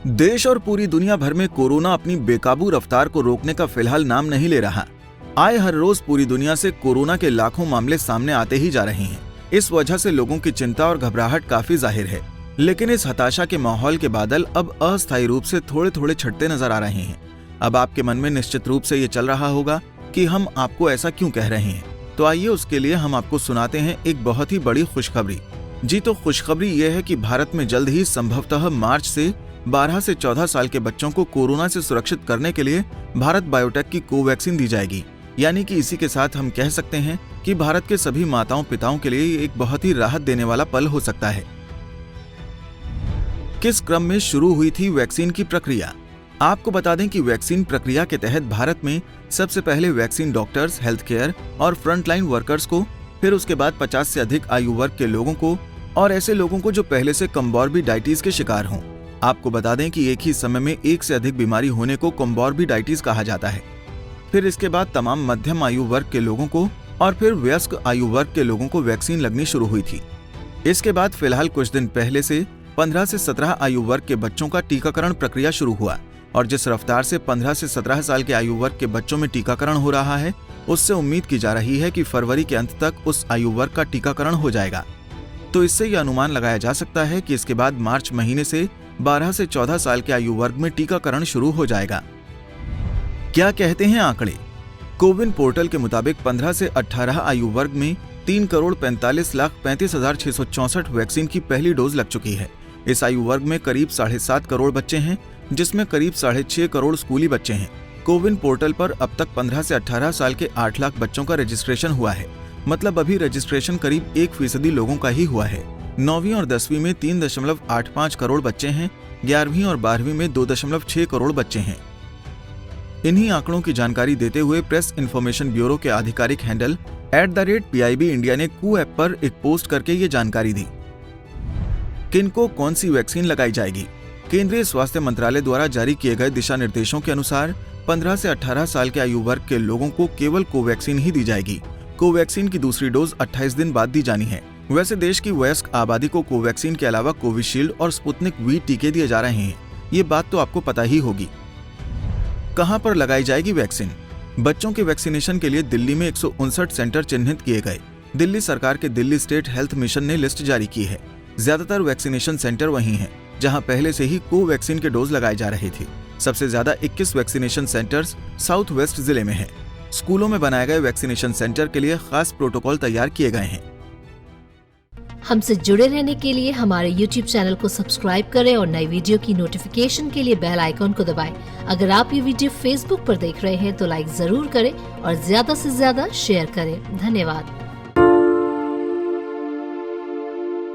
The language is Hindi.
देश और पूरी दुनिया भर में कोरोना अपनी बेकाबू रफ्तार को रोकने का फिलहाल नाम नहीं ले रहा। आए हर रोज पूरी दुनिया से कोरोना के लाखों मामले सामने आते ही जा रहे हैं। इस वजह से लोगों की चिंता और घबराहट काफी जाहिर है। लेकिन इस हताशा के माहौल के बादल अब अस्थायी रूप से थोड़े थोड़े छटते नजर आ रहे हैं। अब आपके मन में निश्चित रूप से ये चल रहा होगा कि हम आपको ऐसा क्यों कह रहे हैं। तो आइए उसके लिए हम आपको सुनाते हैं एक बहुत ही बड़ी खुशखबरी। जी तो खुशखबरी ये है कि भारत में जल्द ही संभवतः मार्च से 12 से 14 साल के बच्चों को कोरोना से सुरक्षित करने के लिए भारत बायोटेक की कोवैक्सीन दी जाएगी। यानी कि इसी के साथ हम कह सकते हैं कि भारत के सभी माताओं पिताओं के लिए ये एक बहुत ही राहत देने वाला पल हो सकता है। किस क्रम में शुरू हुई थी वैक्सीन की प्रक्रिया? आपको बता दें कि वैक्सीन प्रक्रिया के तहत भारत में सबसे पहले वैक्सीन डॉक्टर्स, हेल्थ केयर और फ्रंटलाइन वर्कर्स को, फिर उसके बाद 50 से अधिक आयु वर्ग के लोगों को और ऐसे लोगों को जो पहले से कॉमोर्बिडाइटिस के शिकार हों। आपको बता दें कि एक ही समय में एक से अधिक बीमारी होने को कॉमोर्बिडाइटिस कहा जाता है। फिर इसके बाद तमाम मध्यम आयु वर्ग के लोगों को और फिर वयस्क आयु वर्ग के लोगों को वैक्सीन लगनी शुरू हुई थी। इसके बाद फिलहाल कुछ दिन पहले से 15 से 17 आयु वर्ग के बच्चों का टीकाकरण प्रक्रिया शुरू हुआ और जिस रफ्तार से 15 से 17 साल के आयु वर्ग के बच्चों में टीकाकरण हो रहा है, उससे उम्मीद की जा रही है कि फरवरी के अंत तक उस आयु वर्ग का टीकाकरण हो जाएगा। तो इससे यह अनुमान लगाया जा सकता है कि इसके बाद मार्च महीने से 12 से 14 साल के आयु वर्ग में टीकाकरण शुरू हो जाएगा। क्या कहते हैं आंकड़े? कोविन पोर्टल के मुताबिक 15 से 18 आयु वर्ग में 3,45,35,664 वैक्सीन की पहली डोज लग चुकी है। इस आयु वर्ग में करीब 7.5 करोड़ बच्चे हैं, जिसमें करीब 6.5 करोड़ स्कूली बच्चे हैं। कोविन पोर्टल पर अब तक 15 से 18 साल के 8 लाख बच्चों का रजिस्ट्रेशन हुआ है। मतलब अभी रजिस्ट्रेशन करीब 1% लोगों का ही हुआ है। 9वीं और 10वीं में 3.85 करोड़ बच्चे हैं, 11वीं और 12वीं में 2.6 करोड़ बच्चे हैं। इन्हीं आंकड़ों की जानकारी देते हुए प्रेस इन्फॉर्मेशन ब्यूरो के आधिकारिक हैंडल @PIB इंडिया ने कू ऐप पर एक पोस्ट करके ये जानकारी दी। किनको कौन सी वैक्सीन लगाई जाएगी? केंद्रीय स्वास्थ्य मंत्रालय द्वारा जारी किए गए दिशा निर्देशों के अनुसार 15 से 18 साल के आयु वर्ग के लोगों को केवल कोवैक्सीन ही दी जाएगी। कोवैक्सीन की दूसरी डोज 28 दिन बाद दी जानी है। वैसे देश की वयस्क आबादी को कोवैक्सीन के अलावा कोविशील्ड और स्पुतनिक वी टीके दिए जा रहे हैं। ये बात तो आपको पता ही होगी। कहां पर लगाई जाएगी वैक्सीन? बच्चों के वैक्सीनेशन के लिए दिल्ली में 159 सेंटर चिन्हित किए गए। दिल्ली सरकार के दिल्ली स्टेट हेल्थ मिशन ने लिस्ट जारी की है। ज्यादातर वैक्सीनेशन सेंटर वहीं हैं, जहां पहले से ही कोवैक्सीन के डोज लगाए जा रहे थे। सबसे ज्यादा 21 वैक्सीनेशन सेंटर्स साउथ वेस्ट जिले में हैं। स्कूलों में बनाए गए वैक्सीनेशन सेंटर के लिए खास प्रोटोकॉल तैयार किए गए हैं। हमसे जुड़े रहने के लिए हमारे YouTube चैनल को सब्सक्राइब करें और नई वीडियो की नोटिफिकेशन के लिए बेल आइकॉन को दबाएं। अगर आप ये वीडियो Facebook पर देख रहे हैं तो लाइक जरूर करें और ज्यादा से ज्यादा शेयर करें। धन्यवाद।